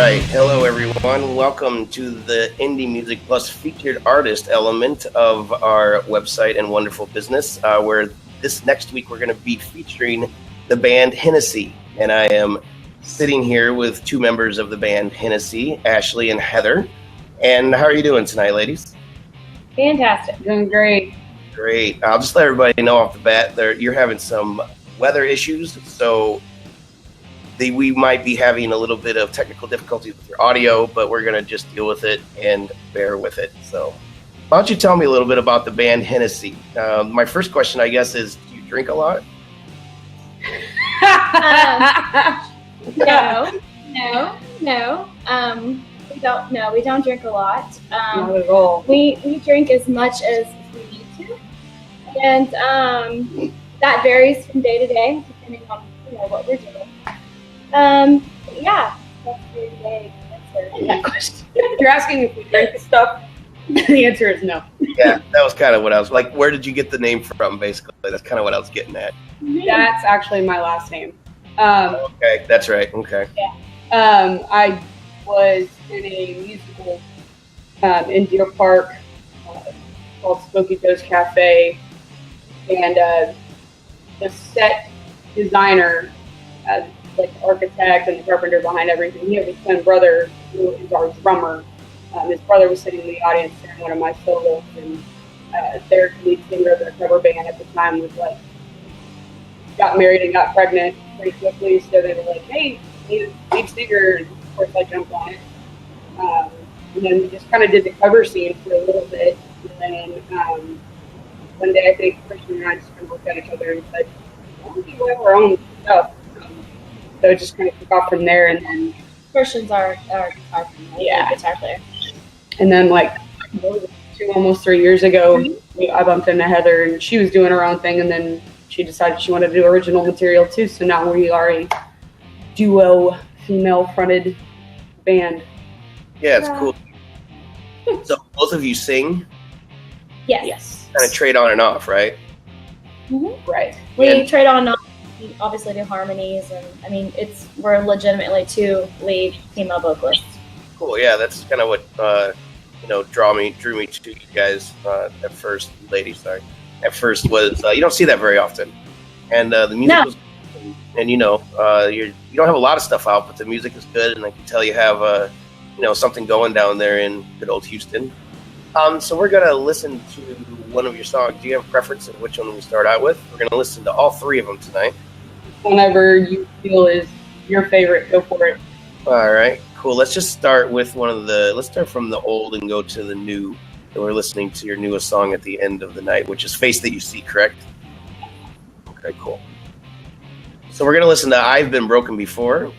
right. Hello, everyone. Welcome to the Indie Music Plus featured artist element of our website and wonderful business, where this next week we're going to be featuring the band Hennessy. And I am sitting here with two members of the band Hennessy, Ashley and Heather. And how are you doing tonight, ladies? Fantastic. Doing great. Great. I'll just let everybody know off the bat you're having some weather issues, so we might be having a little bit of technical difficulties with your audio, but we're going to just deal with it and bear with it. So why don't you tell me a little bit about the band Hennessy? My first question, I guess, is do you drink a lot? No. We don't drink a lot. Not at all. We drink as much as we need to, and that varies from day to day depending on what we're doing. Yeah, that's the day answer that question. If you're asking if we drink the stuff, the answer is no. Yeah, that was kind of what I was like. Where did you get the name from? Basically, that's kind of what I was getting at. That's actually my last name. Okay, that's right. Okay. Yeah. I was in a musical in Deer Park called Smoky Joe's Cafe, and the set designer, like the architect and the carpenter behind everything, he has a twin brother who is our drummer. His brother was sitting in the audience during one of my solos, and their lead singer of their cover band at the time was like, got married and got pregnant pretty quickly, so they were like, hey, we need a lead singer, and of course I jumped on it. And then we just kind of did the cover scene for a little bit, and then one day I think Christian and I just kind of looked at each other and said, why don't we do our own stuff? So it just kind of took off from there, and then Christian's our guitar player. And then like 2, almost 3 years ago, I bumped into Heather, and she was doing her own thing, and then she decided she wanted to do original material too. So now we are a duo, female-fronted band. Yeah, it's cool. So both of you sing? Yes. Kind of trade on and off, right? Mm-hmm. Right. We trade on and off. We obviously do harmonies, and I mean, we're legitimately two lead female vocalists. Cool. Yeah, that's kind of what drew me to you guys at first, ladies. Sorry. At first was you don't see that very often, and the music was, and you don't have a lot of stuff out, but the music is good, and I can tell you have something going down there in good old Houston. So we're gonna listen to one of your songs. Do you have a preference of which one we start out with? We're gonna listen to all three of them tonight. Whenever you feel is your favorite, go for it. All right, cool. Let's just start with let's start from the old and go to the new. And we're listening to your newest song at the end of the night, which is Face That You See, correct? Okay, cool. So we're gonna listen to I've Been Broken Before.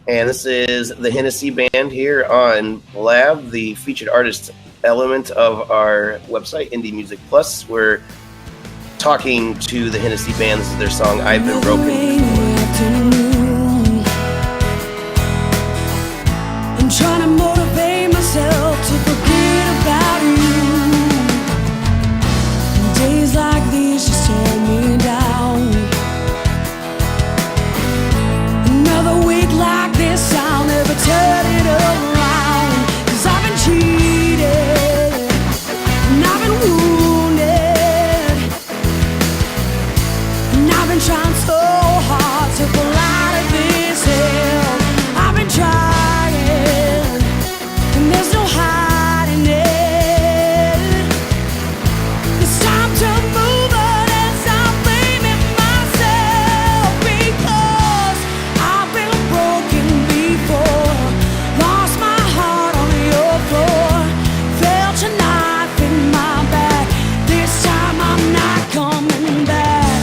And this is the Hennessy Band here on Lab, the featured artist element of our website, Indie Music Plus. We're talking to the Hennessy Band. This is their song, I've Been Broken Before. I'm trying to motivate myself to forget about you. Days like these just tear me down. Another week like this, I'll never turn it around. 'Cause I've been cheated, and I've been wounded, and I've been trying so hard to pull out of this hell. I've been trying, and there's no hiding it. It's time to move on and stop blaming myself, because I've been broken before. Lost my heart on your floor, felt your knife in my back. This time I'm not coming back.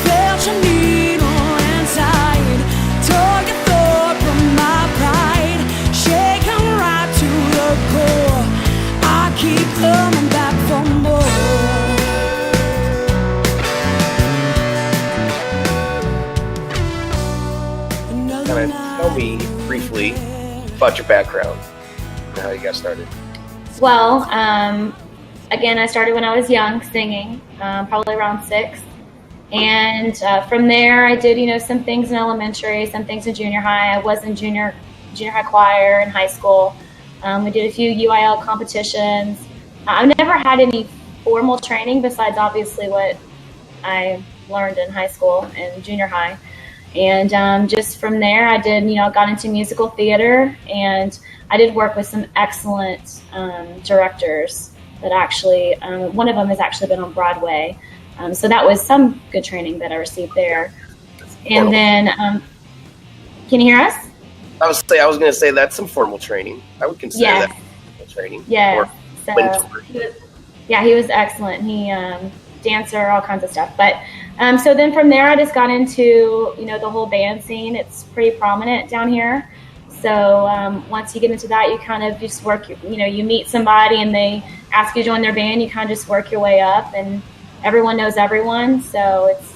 Felt your needle inside, tore your thought from my pride, shaken right to the core. I keep coming back for more. Kind of tell me briefly about your background and how you got started. Well, again, I started when I was young, singing, probably around 6. And from there, I did, some things in elementary, some things in junior high. I was in junior junior high choir in high school. We did a few UIL competitions. I've never had any formal training besides obviously what I learned in high school and junior high. And just from there, I did, got into musical theater, and I did work with some excellent directors that actually, one of them has actually been on Broadway. So that was some good training that I received there. And then, can you hear us? I was going to say that's some formal training. I would consider that formal training. Yeah. So he was excellent. He dancer, all kinds of stuff. But so then from there, I just got into the whole band scene. It's pretty prominent down here. So once you get into that, you kind of just work. You meet somebody and they ask you to join their band. You kind of just work your way up, and everyone knows everyone. So it's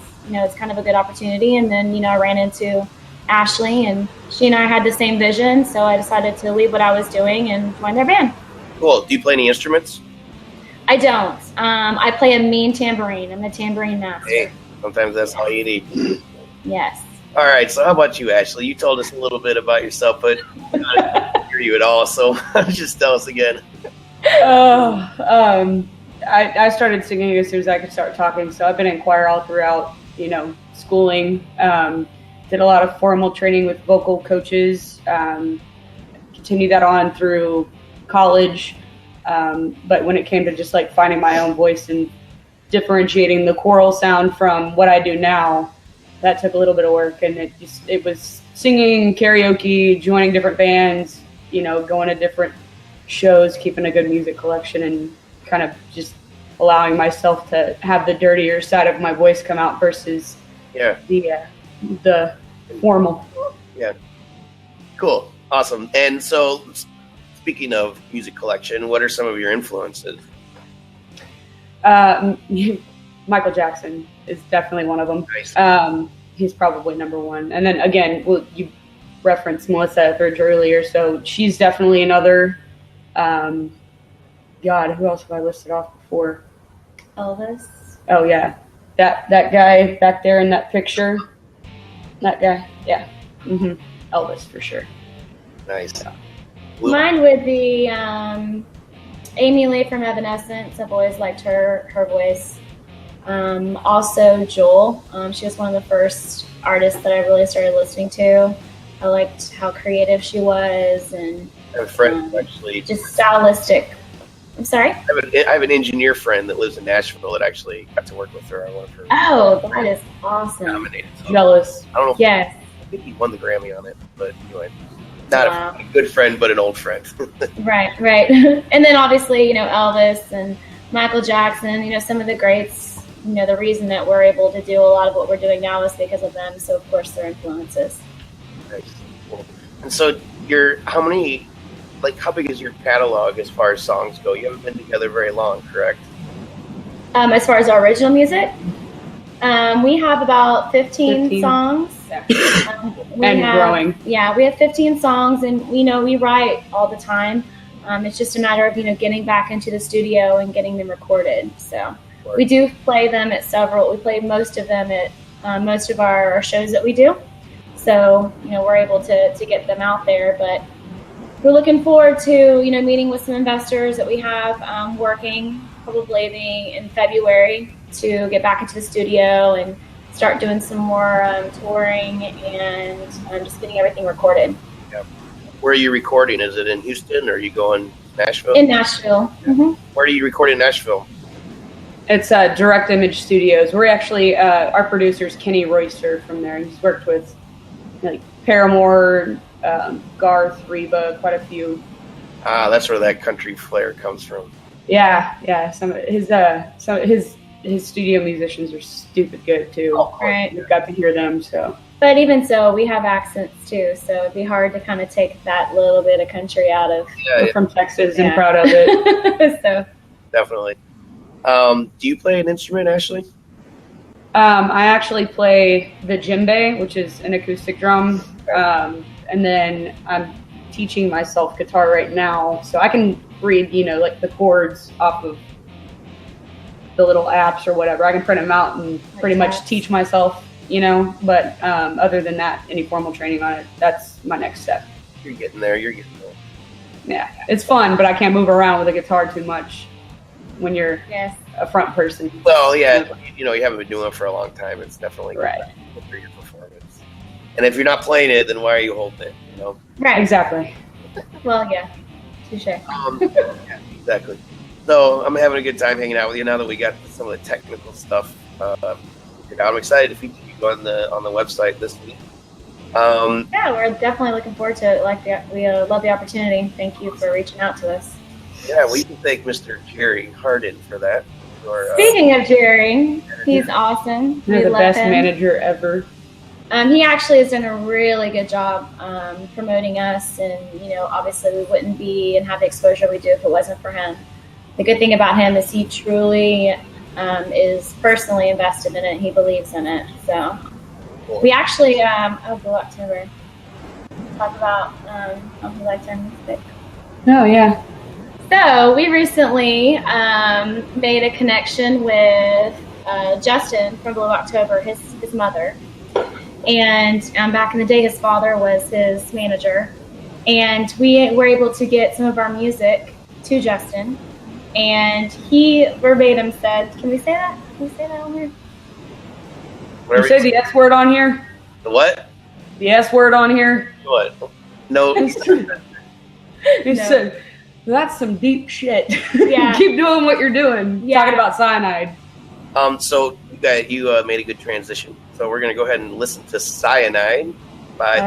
kind of a good opportunity. And then I ran into Ashley, and she and I had the same vision. So I decided to leave what I was doing and join their band. Cool. Do you play any instruments? I don't. I play a mean tambourine. I'm the tambourine master. Hey, sometimes that's all you need. Yes. All right. So how about you, Ashley? You told us a little bit about yourself, but I didn't hear you at all. So just tell us again. I started singing as soon as I could start talking. So I've been in choir all throughout, schooling. Did a lot of formal training with vocal coaches. Continued that on through college. But when it came to just like finding my own voice and differentiating the choral sound from what I do now, that took a little bit of work. And it was singing, karaoke, joining different bands, going to different shows, keeping a good music collection, and kind of just allowing myself to have the dirtier side of my voice come out versus the formal. Yeah. Cool. Awesome. And so, speaking of music collection, what are some of your influences? Michael Jackson is definitely one of them. Nice. He's probably number one. And then again, you referenced Melissa Etheridge earlier, so she's definitely another. God, who else have I listed off before? Elvis. Oh yeah, that guy back there in that picture. That guy, yeah. Mm-hmm. Elvis for sure. Nice. Mine would be Amy Lee from Evanescence. I've always liked her voice. Also Joel. She was one of the first artists that I really started listening to. I liked how creative she was, and I have a friend who actually just stylistic. I'm sorry? I have an engineer friend that lives in Nashville that actually got to work with her on one of her. Oh, that is awesome. Nominated. So Jealous. I don't know. Yes. I think he won the Grammy on it, but anyway, not a good friend, but an old friend. Right. And then obviously, Elvis and Michael Jackson, some of the greats, the reason that we're able to do a lot of what we're doing now is because of them. So of course their influences. Nice. Cool. And so how big is your catalog as far as songs go? You haven't been together very long, correct? As far as our original music, we have about 15 songs. Growing. Yeah, we have 15 songs, and we write all the time. It's just a matter of getting back into the studio and getting them recorded. So we do play them at several. We play most of them at most of our shows that we do. So we're able to get them out there, but we're looking forward to meeting with some investors that we have working probably in February to get back into the studio and start doing some more touring and just getting everything recorded. Yeah. Where are you recording? Is it in Houston or are you going to Nashville? In Nashville. Yeah. Mm-hmm. Where do you record in Nashville? It's Direct Image Studios. We're actually, our producer's Kenny Royster from there. He's worked with Paramore, Garth, Reba, quite a few. That's where that country flair comes from. Yeah. Some of his studio musicians are stupid good too. Oh, right. We've got to hear them. So, but even so, we have accents too, so it'd be hard to kind of take that little bit of country out of. We're from Texas and proud of it. So definitely. Do you play an instrument, Ashley? I actually play the djembe, which is an acoustic drum, and then I'm teaching myself guitar right now, so I can read, the chords off of the little apps or whatever. I can print them out and pretty much teach myself, but other than that, any formal training on it, that's my next step. You're getting there. Yeah, it's fun, but I can't move around with a guitar too much when you're a front person. Well, yeah, you haven't been doing it for a long time. It's definitely right for your performance. And if you're not playing it, then why are you holding it? Right, exactly. Well, yeah, touche. Yeah, exactly. So I'm having a good time hanging out with you now that we got some of the technical stuff figured out. I'm excited to feature you on the website this week. Yeah, we're definitely looking forward to it. We love the opportunity. Thank you for reaching out to us. Yeah, we can thank Mr. Jerry Harden for that. Speaking of Jerry, he's awesome. He's the best manager ever. He actually has done a really good job promoting us, and obviously we wouldn't be and have the exposure we do if it wasn't for him. The good thing about him is he truly is personally invested in it. He believes in it. So we actually, go October. Talk about lifetime music. Oh yeah. So we recently made a connection with Justin from Blue October, his mother. And back in the day, his father was his manager. And we were able to get some of our music to Justin. And he verbatim said, can we say that? Can we say that on here? You say the S word on here? The what? The S word on here? What? No. He said, that's some deep shit. Yeah. Keep doing what you're doing. Yeah. Talking about cyanide. So you made a good transition. So we're going to go ahead and listen to Cyanide by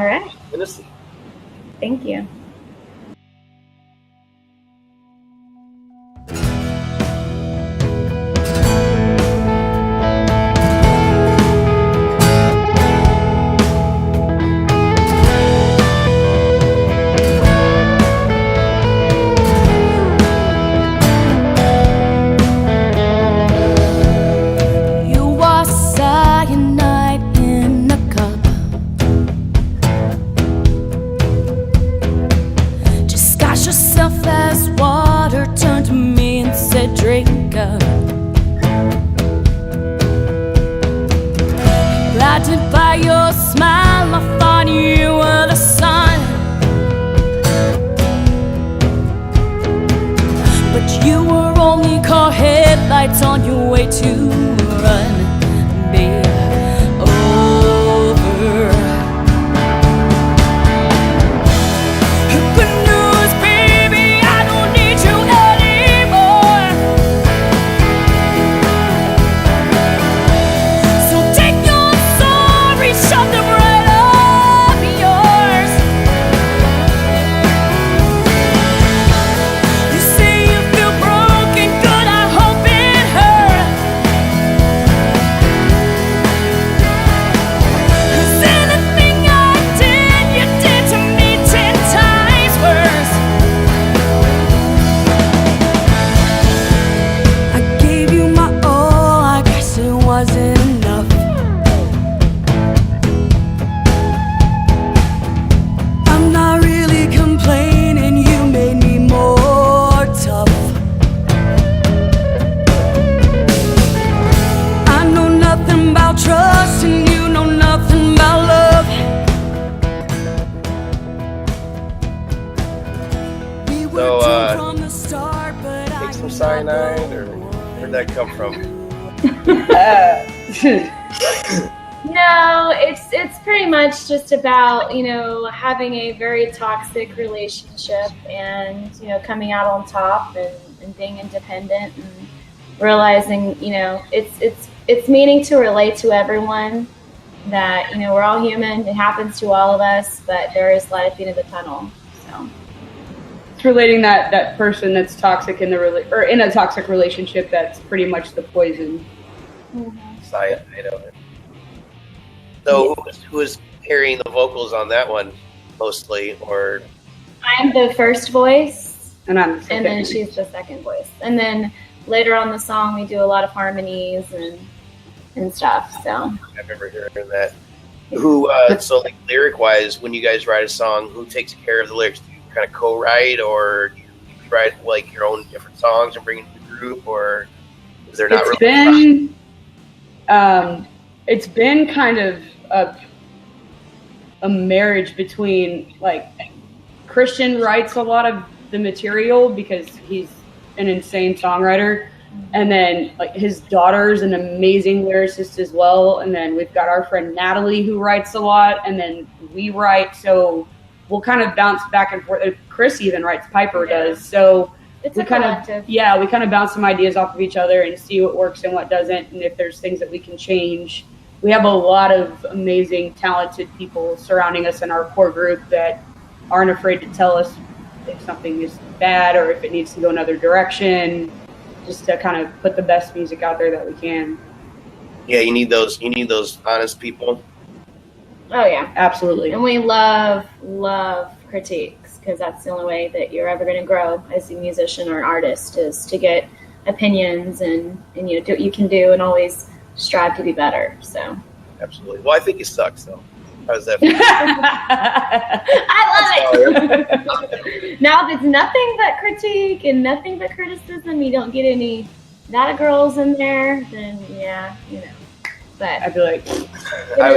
Hennessy. Thank you. On your way to run me over. Good news, baby, I don't need you anymore. So take your sorry, shove them right up yours. You say you feel broken, good, I hope it. Cyanide, or where'd that come from? No, it's pretty much just about having a very toxic relationship and coming out on top and being independent and realizing it's meaning to relate to everyone, that we're all human, it happens to all of us, but there is light at the end of the tunnel. So relating that person that's toxic in a toxic relationship, that's pretty much the poison. Cyanide of it. So who is carrying the vocals on that one mostly, or? I'm the first voice, and I'm the second, and then she's the second voice, and then later on the song we do a lot of harmonies and stuff. So I've never heard of that. Who so like lyric wise, when you guys write a song, who takes care of the lyrics? Kind of co-write, or do you write like your own different songs and bring it to the group, or is there not it's been kind of a marriage between like Christian writes a lot of the material because he's an insane songwriter. And then like his daughter's an amazing lyricist as well. And then we've got our friend Natalie who writes a lot, and then we write. So we'll kind of bounce back and forth. Chris even writes, Piper does. So it's we kind of bounce some ideas off of each other and see what works and what doesn't, and if there's things that we can change. We have a lot of amazing, talented people surrounding us in our core group that aren't afraid to tell us if something is bad or if it needs to go another direction, just to kind of put the best music out there that we can. Yeah, you need those honest people. Oh yeah, absolutely. And we love critiques, because that's the only way that you're ever going to grow as a musician or an artist, is to get opinions and do what you can do and always strive to be better. So absolutely. Well, I think you suck. So how's that? I love it. Now, if it's nothing but critique and nothing but criticism, you don't get any that girls in there, then yeah, But I feel like I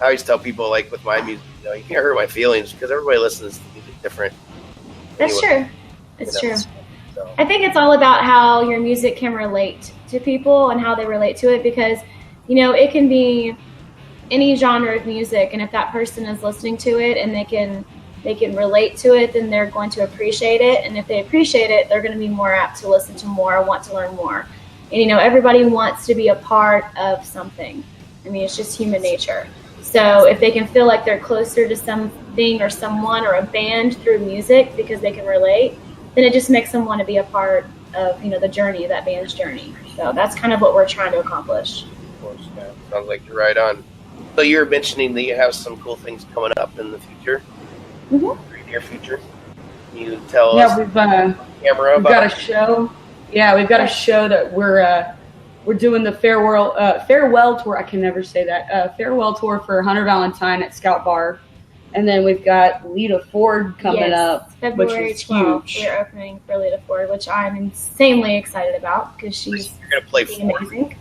always tell people, like with my music, you can't hurt my feelings, because everybody listens to music different. That's true. It's true. So. I think it's all about how your music can relate to people and how they relate to it, because it can be any genre of music, and if that person is listening to it and they can relate to it, then they're going to appreciate it, and if they appreciate it, they're going to be more apt to listen to more, want to learn more. And everybody wants to be a part of something. I mean, it's just human nature. So if they can feel like they're closer to something or someone or a band through music because they can relate, then it just makes them want to be a part of the journey, that band's journey. So that's kind of what we're trying to accomplish. Of course, yeah. Sounds like you're right on. So you were mentioning that you have some cool things coming up in the future, near future. Can you tell us? We've got a show. Yeah, we've got a show that we're doing the farewell tour. I can never say that. Farewell tour for Hunter Valentine at Scout Bar, and then we've got Lita Ford coming up, February which is 12th. huge. We're opening for Lita Ford, which I'm insanely excited about because she's You're gonna play amazing.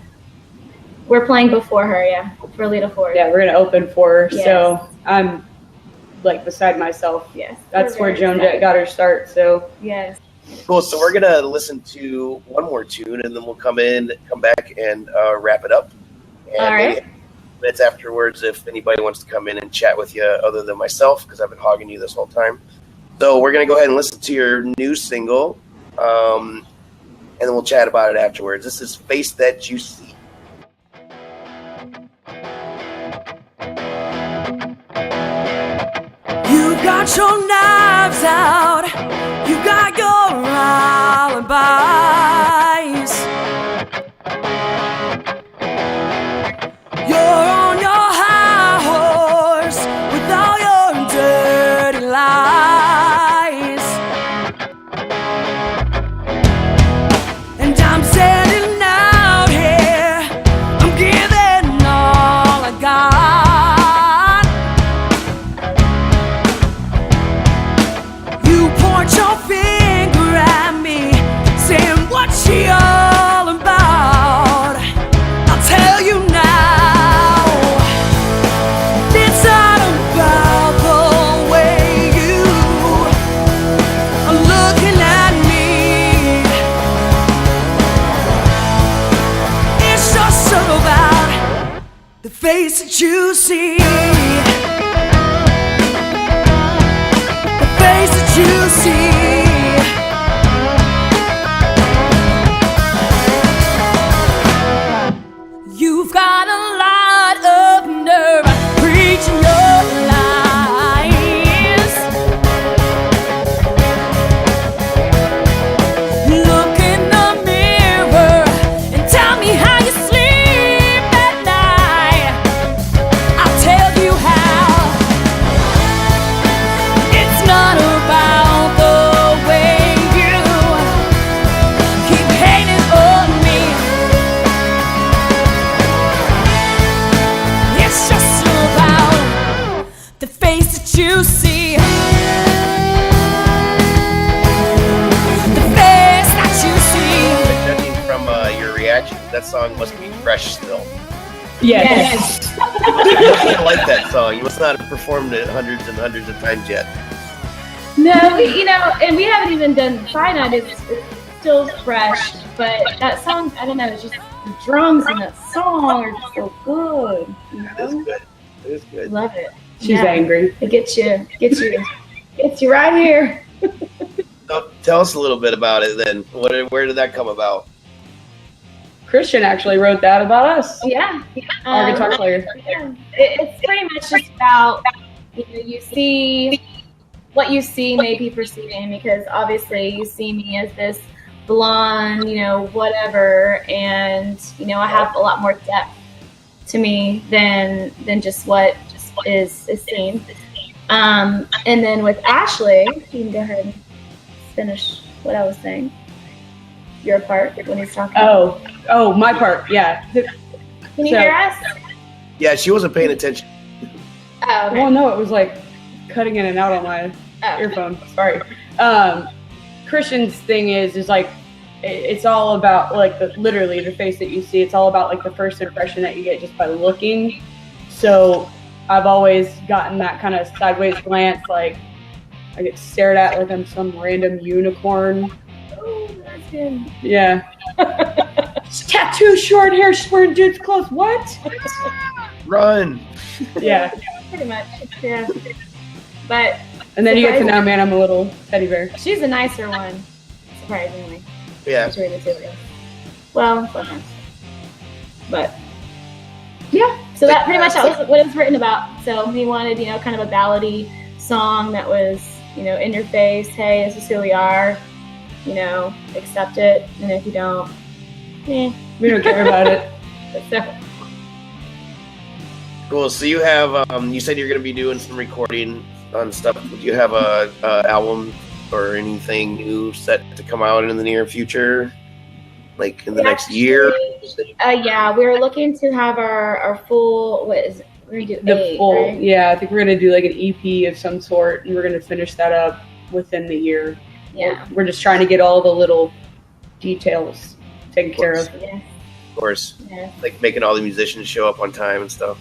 We're playing before her, for Lita Ford. Yeah, we're gonna open for her. Yes. So I'm like beside myself. Yes, that's where Joan Jett got her start. So yes. Cool. So we're gonna listen to one more tune, and then we'll come back and wrap it up. And all right. Minutes afterwards, if anybody wants to come in and chat with you, other than myself, because I've been hogging you this whole time. So we're gonna go ahead and listen to your new single, and then we'll chat about it afterwards. This is "Face That You See." You got your knives out, you got your alibis. You're on your high horse with all your dirty lies. And I'm standing out here, I'm giving all I got. Point your finger at me, saying what's she all about? I'll tell you now, it's not about the way you are looking at me. It's just about the face that you see. You see, you've got a lot of nerve preaching your lies. Look in the mirror and tell me how you sleep at night. I'll tell you how. It's not about the way you keep hating on me. It's just about the face that you see. The face that you see. Judging from your reaction, that song must be fresh still. Yes. I like that song. You must not have performed it hundreds and hundreds of times yet. No, and we haven't even done Cyanide. It's still fresh, but that song, I don't know, it's just the drums in that song are just so good. It's good. It's good. Love it. She's angry. It gets you right here. So tell us a little bit about it then. Where did that come about? Christian actually wrote that about us. Yeah. Our guitar player. Yeah. It's pretty much just about, you see what you see may be perceiving, because obviously you see me as this blonde, whatever, and I have a lot more depth to me than just what is seen. And then with Ashley, you can go ahead and finish what I was saying. Your part when he's talking. Oh, my part. Yeah. Can you hear us? Yeah, she wasn't paying attention. Oh, okay. Well, no, it was like cutting in and out on my earphone. Sorry. Christian's thing is like, it's all about like literally the face that you see. It's all about like the first impression that you get just by looking. So I've always gotten that kind of sideways glance, like I get stared at like I'm some random unicorn. Oh, that's him. Yeah. Tattoo, short hair, she's wearing dude's clothes. What? Run. Yeah. Pretty much. Yeah. But And then you get to know, man, I'm a little teddy bear. she's the nicer one, surprisingly. Yeah. Between the two of us. Well, sometimes. But yeah, so that pretty much that was what it was written about. So he wanted, kind of a ballady song that was, in your face. Hey, this is who we are. Accept it, and if you don't, We don't care about it. So, Cool. So you have, you said you're going to be doing some recording on stuff. Do you have a album or anything new set to come out in the near future? Like in the next year? Yeah, we're looking to have our full, what is it? We're going to do 8, right? Yeah, I think we're going to do like an EP of some sort, and we're going to finish that up within the year. Yeah. We're just trying to get all the little details taken care of. Yeah. Of course. Yeah. Like making all the musicians show up on time and stuff.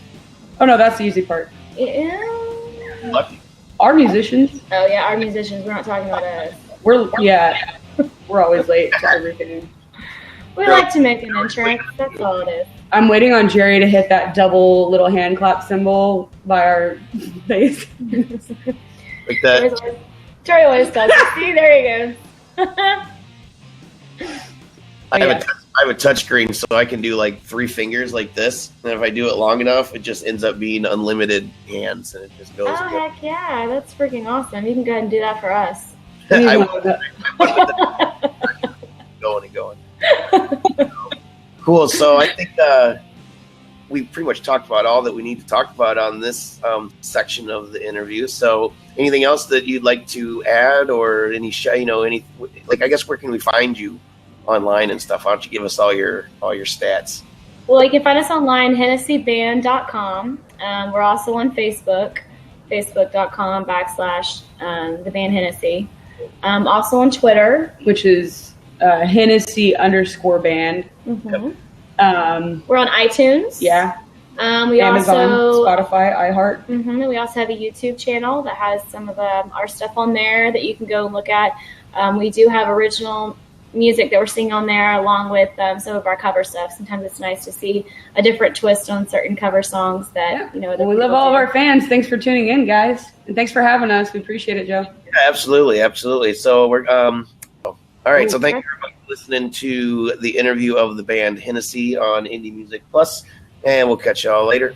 Oh no, that's the easy part. Yeah. Lucky. Our musicians, Oh yeah, our musicians. We're not talking about us. we're always late to everything. We like to make an entrance. That's all it is. I'm waiting on Jerry to hit that double little hand clap symbol by our bass. Like that. Tori always does it. See, there he goes. I have a touch screen, so I can do like 3 fingers like this. And if I do it long enough, it just ends up being unlimited hands, and it just goes. Oh heck yeah, that's freaking awesome. You can go ahead and do that for us. I going and going. Cool. So I think we pretty much talked about all that we need to talk about on this section of the interview. So anything else that you'd like to add, or any I guess where can we find you online and stuff? Why don't you give us all your stats? Well, you can find us online, HennessyBand.com. We're also on Facebook, Facebook.com/ the band Hennessy. Also on Twitter, which is Hennessy_band. Mm-hmm. We're on iTunes. Yeah. We Amazon, also Spotify, iHeart. Mm-hmm. We also have a YouTube channel that has some of our stuff on there that you can go and look at. We do have original music that we're singing on there, along with some of our cover stuff. Sometimes it's nice to see a different twist on certain cover songs that Well, we love all of our fans. Thanks for tuning in, guys, and thanks for having us. We appreciate it, Joe. Yeah, absolutely. So we're all right. So thank you everybody for listening to the interview of the band Hennessy on Indie Music Plus, and we'll catch y'all later.